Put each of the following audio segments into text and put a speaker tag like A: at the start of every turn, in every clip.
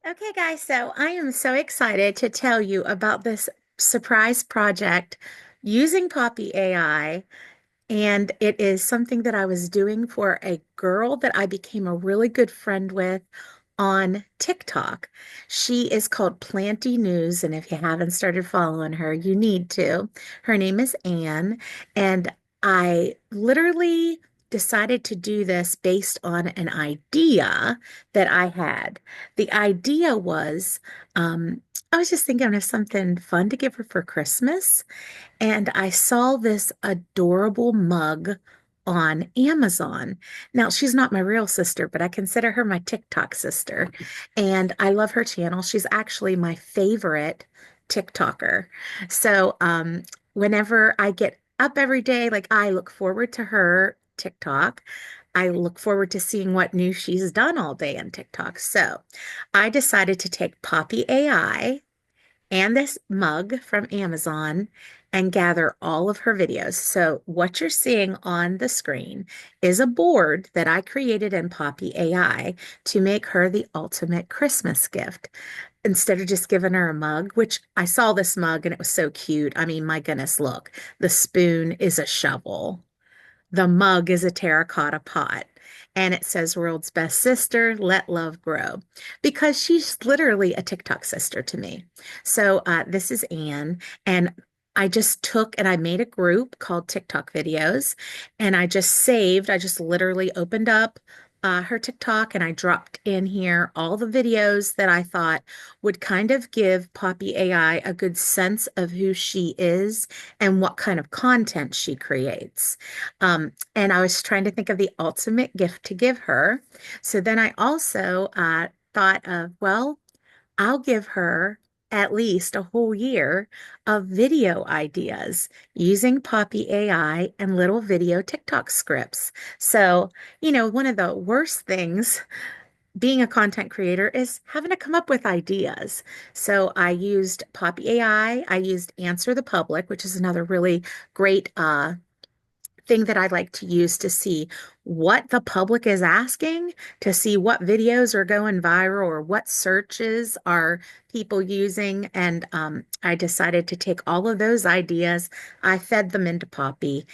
A: Okay, guys, so I am so excited to tell you about this surprise project using Poppy AI. And it is something that I was doing for a girl that I became a really good friend with on TikTok. She is called Planty News, and if you haven't started following her, you need to. Her name is Anne, and I literally decided to do this based on an idea that I had. The idea was, I was just thinking of something fun to give her for Christmas. And I saw this adorable mug on Amazon. Now, she's not my real sister, but I consider her my TikTok sister. And I love her channel. She's actually my favorite TikToker. So, whenever I get up every day, like I look forward to her TikTok. I look forward to seeing what new she's done all day on TikTok. So, I decided to take Poppy AI and this mug from Amazon and gather all of her videos. So, what you're seeing on the screen is a board that I created in Poppy AI to make her the ultimate Christmas gift. Instead of just giving her a mug, which I saw this mug and it was so cute. I mean, my goodness, look, the spoon is a shovel. The mug is a terracotta pot. And it says, World's Best Sister, Let Love Grow. Because she's literally a TikTok sister to me. So this is Anne. And I just took and I made a group called TikTok videos. And I just literally opened up her TikTok and I dropped in here all the videos that I thought would kind of give Poppy AI a good sense of who she is and what kind of content she creates. And I was trying to think of the ultimate gift to give her. So then I also thought of, well, I'll give her at least a whole year of video ideas using Poppy AI and little video TikTok scripts. So, one of the worst things being a content creator is having to come up with ideas. So I used Poppy AI, I used Answer the Public, which is another really great thing that I like to use to see what the public is asking, to see what videos are going viral or what searches are people using. And I decided to take all of those ideas, I fed them into Poppy,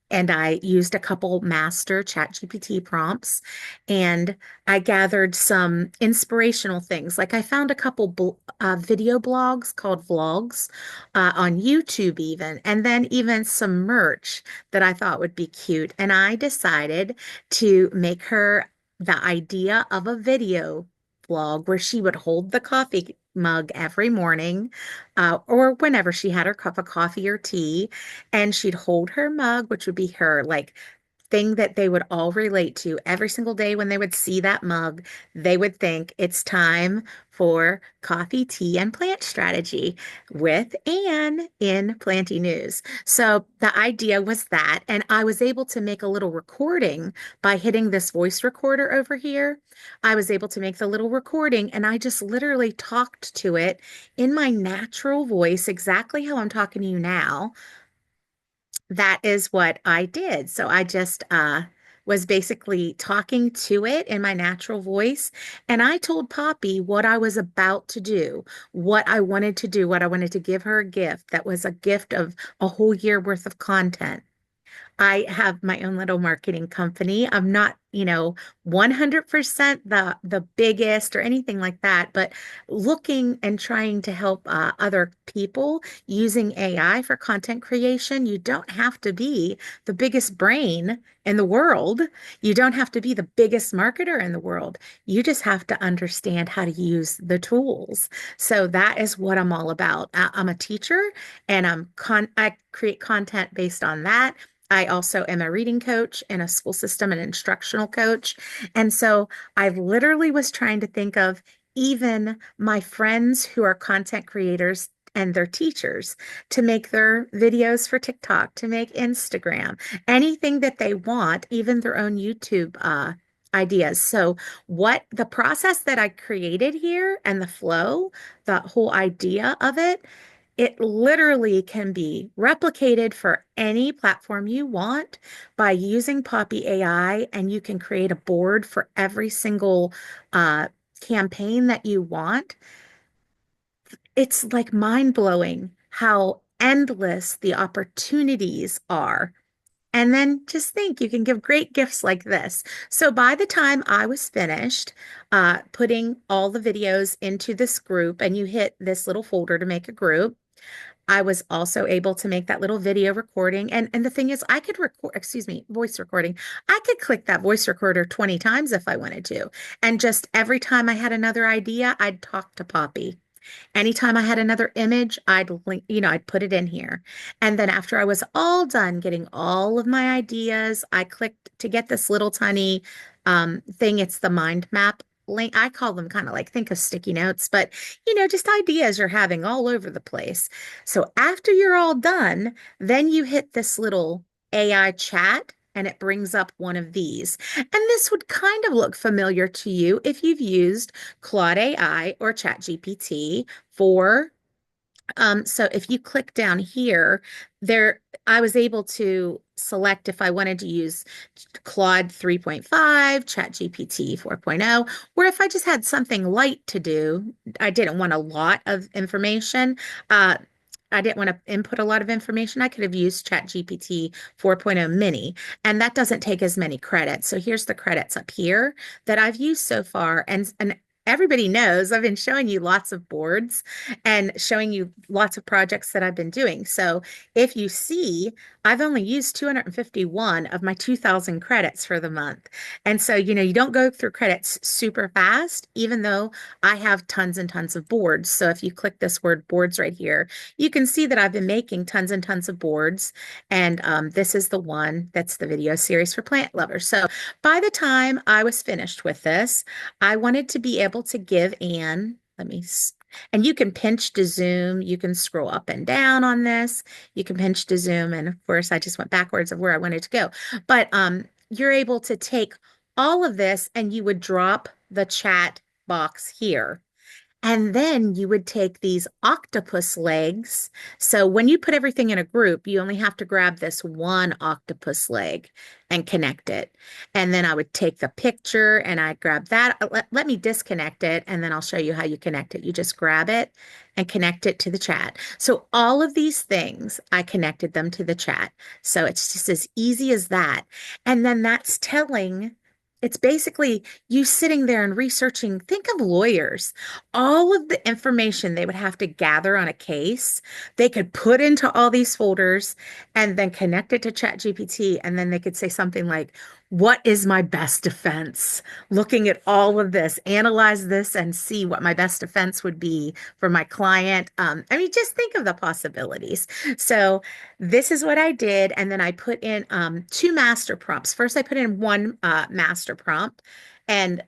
A: and I used a couple master ChatGPT prompts and I gathered some inspirational things. Like I found a couple video blogs called vlogs on YouTube, even, and then even some merch that I thought would be cute. And I decided to make her the idea of a video vlog where she would hold the coffee mug every morning or whenever she had her cup of coffee or tea, and she'd hold her mug, which would be her like thing that they would all relate to every single day when they would see that mug. They would think it's time for coffee, tea, and plant strategy with Anne in Planty News. So the idea was that, and I was able to make a little recording by hitting this voice recorder over here. I was able to make the little recording, and I just literally talked to it in my natural voice, exactly how I'm talking to you now. That is what I did. So I just was basically talking to it in my natural voice. And I told Poppy what I was about to do, what I wanted to do, what I wanted to give her a gift that was a gift of a whole year worth of content. I have my own little marketing company. I'm not, 100% the biggest or anything like that, but looking and trying to help other people using AI for content creation. You don't have to be the biggest brain in the world. You don't have to be the biggest marketer in the world. You just have to understand how to use the tools. So that is what I'm all about. I'm a teacher and I create content based on that. I also am a reading coach in a school system, an instructional coach. And so I literally was trying to think of even my friends who are content creators and their teachers to make their videos for TikTok, to make Instagram, anything that they want, even their own YouTube ideas. So what the process that I created here and the flow, the whole idea of it literally can be replicated for any platform you want by using Poppy AI, and you can create a board for every single campaign that you want, it's like mind blowing how endless the opportunities are. And then just think, you can give great gifts like this. So by the time I was finished putting all the videos into this group, and you hit this little folder to make a group, I was also able to make that little video recording. And the thing is, I could record, excuse me, voice recording. I could click that voice recorder 20 times if I wanted to. And just every time I had another idea, I'd talk to Poppy. Anytime I had another image, I'd link, I'd put it in here. And then after I was all done getting all of my ideas, I clicked to get this little tiny thing. It's the mind map link. I call them kind of like, think of sticky notes, but just ideas you're having all over the place. So after you're all done, then you hit this little AI chat. And it brings up one of these. And this would kind of look familiar to you if you've used Claude AI or ChatGPT for so if you click down here, there, I was able to select if I wanted to use Claude 3.5, ChatGPT 4.0, or if I just had something light to do. I didn't want a lot of information. Uh, I didn't want to input a lot of information. I could have used ChatGPT 4.0 mini, and that doesn't take as many credits. So here's the credits up here that I've used so far. And everybody knows I've been showing you lots of boards and showing you lots of projects that I've been doing. So if you see, I've only used 251 of my 2,000 credits for the month. And so, you don't go through credits super fast, even though I have tons and tons of boards. So if you click this word boards right here, you can see that I've been making tons and tons of boards. And this is the one that's the video series for plant lovers. So by the time I was finished with this, I wanted to be able to give Anne, and you can pinch to zoom. You can scroll up and down on this. You can pinch to zoom. And of course, I just went backwards of where I wanted to go. But you're able to take all of this and you would drop the chat box here. And then you would take these octopus legs. So when you put everything in a group, you only have to grab this one octopus leg and connect it. And then I would take the picture and I grab that. Let me disconnect it and then I'll show you how you connect it. You just grab it and connect it to the chat. So all of these things, I connected them to the chat. So it's just as easy as that. And then that's telling. It's basically you sitting there and researching. Think of lawyers. All of the information they would have to gather on a case, they could put into all these folders and then connect it to ChatGPT. And then they could say something like, what is my best defense? Looking at all of this, analyze this and see what my best defense would be for my client. Just think of the possibilities. So this is what I did. And then I put in two master prompts. First, I put in one master prompt and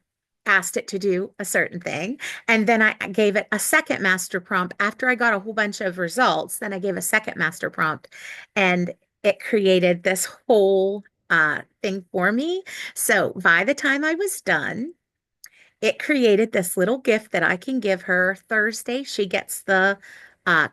A: asked it to do a certain thing. And then I gave it a second master prompt after I got a whole bunch of results. Then I gave a second master prompt and it created this whole thing for me. So by the time I was done, it created this little gift that I can give her Thursday. She gets the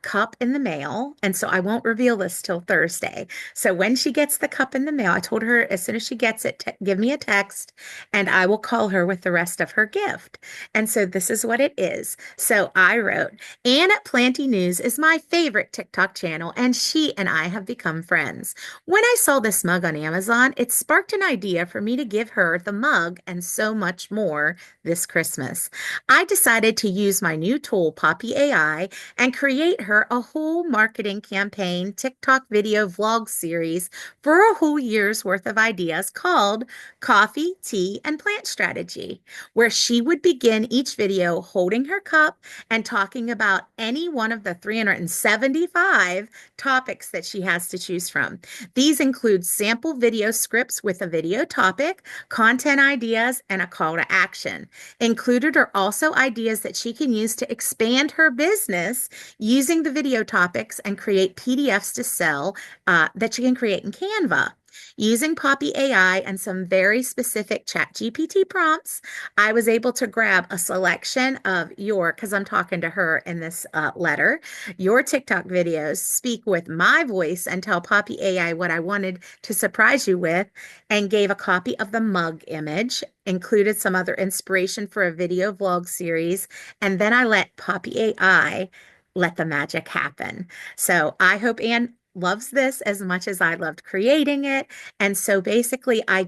A: cup in the mail. And so I won't reveal this till Thursday. So when she gets the cup in the mail, I told her as soon as she gets it, give me a text and I will call her with the rest of her gift. And so this is what it is. So I wrote, Anne at Planty News is my favorite TikTok channel, and she and I have become friends. When I saw this mug on Amazon, it sparked an idea for me to give her the mug and so much more this Christmas. I decided to use my new tool, Poppy AI, and create her a whole marketing campaign TikTok video vlog series for a whole year's worth of ideas called Coffee, Tea, and Plant Strategy, where she would begin each video holding her cup and talking about any one of the 375 topics that she has to choose from. These include sample video scripts with a video topic, content ideas, and a call to action. Included are also ideas that she can use to expand her business using the video topics and create PDFs to sell that you can create in Canva. Using Poppy AI and some very specific ChatGPT prompts, I was able to grab a selection of because I'm talking to her in this letter, your TikTok videos, speak with my voice and tell Poppy AI what I wanted to surprise you with, and gave a copy of the mug image, included some other inspiration for a video vlog series, and then I let Poppy AI let the magic happen. So I hope Anne loves this as much as I loved creating it. And so basically I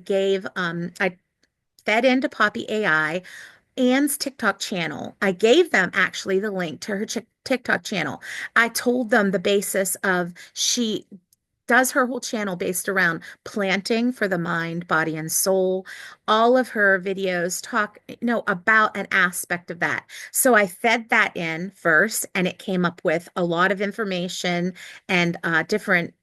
A: fed into Poppy AI Anne's TikTok channel. I gave them actually the link to her TikTok channel. I told them the basis of she does her whole channel based around planting for the mind, body, and soul. All of her videos talk, about an aspect of that. So I fed that in first, and it came up with a lot of information and different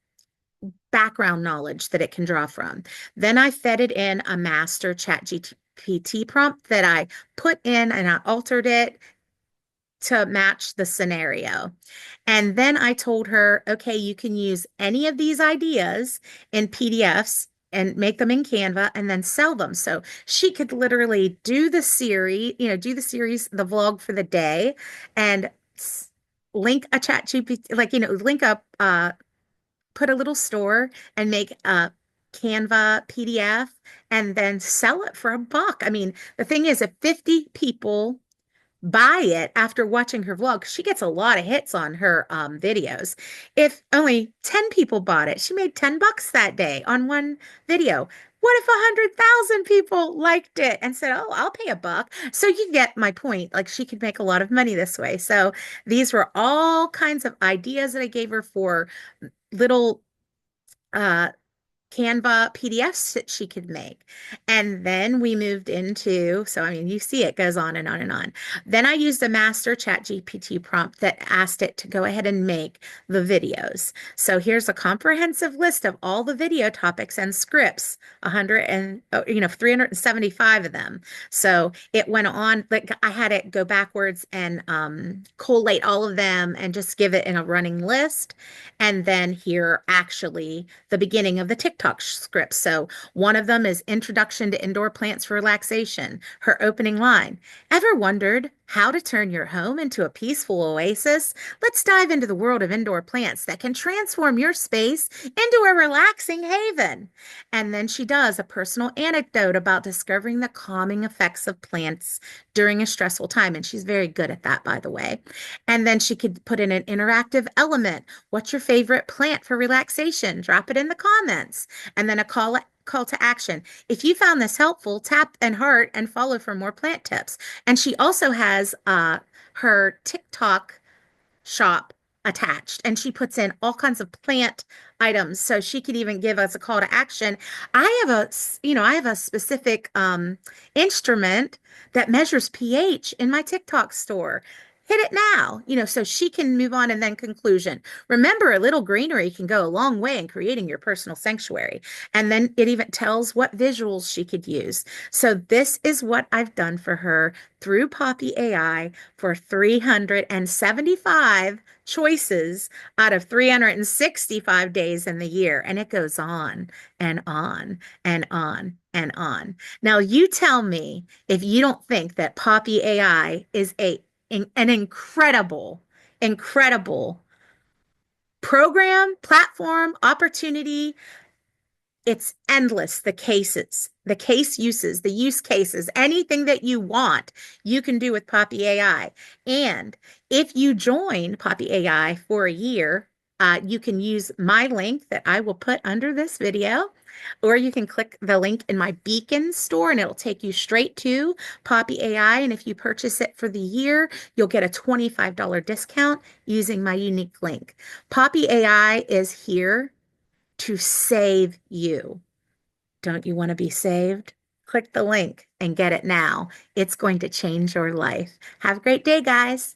A: background knowledge that it can draw from. Then I fed it in a master chat GPT prompt that I put in and I altered it to match the scenario. And then I told her, okay, you can use any of these ideas in PDFs and make them in Canva and then sell them. So she could literally do the series, the vlog for the day and link a chat GPT, link up, put a little store and make a Canva PDF and then sell it for $1. I mean, the thing is, if 50 people buy it after watching her vlog, she gets a lot of hits on her videos. If only 10 people bought it, she made $10 that day on one video. What if 100,000 people liked it and said, "Oh, I'll pay $1"?" So you get my point. Like she could make a lot of money this way. So these were all kinds of ideas that I gave her for little uh Canva PDFs that she could make. And then we moved so I mean, you see it goes on and on and on. Then I used a master chat GPT prompt that asked it to go ahead and make the videos. So here's a comprehensive list of all the video topics and scripts, 375 of them. So it went on, like I had it go backwards and collate all of them and just give it in a running list. And then here actually the beginning of the TikTok script. So one of them is Introduction to Indoor Plants for Relaxation. Her opening line: Ever wondered how to turn your home into a peaceful oasis? Let's dive into the world of indoor plants that can transform your space into a relaxing haven. And then she does a personal anecdote about discovering the calming effects of plants during a stressful time. And she's very good at that, by the way. And then she could put in an interactive element. What's your favorite plant for relaxation? Drop it in the comments. And then a call to action. If you found this helpful, tap and heart and follow for more plant tips. And she also has her TikTok shop attached, and she puts in all kinds of plant items, so she could even give us a call to action. I have a specific instrument that measures pH in my TikTok store. Hit it now, so she can move on. And then conclusion: remember, a little greenery can go a long way in creating your personal sanctuary. And then it even tells what visuals she could use. So this is what I've done for her through Poppy AI for 375 choices out of 365 days in the year. And it goes on and on and on and on. Now, you tell me if you don't think that Poppy AI is an incredible program, platform, opportunity. It's endless. The case uses, the use cases, anything that you want, you can do with Poppy AI. And if you join Poppy AI for a year, you can use my link that I will put under this video, or you can click the link in my Beacon store and it'll take you straight to Poppy AI. And if you purchase it for the year, you'll get a $25 discount using my unique link. Poppy AI is here to save you. Don't you want to be saved? Click the link and get it now. It's going to change your life. Have a great day, guys.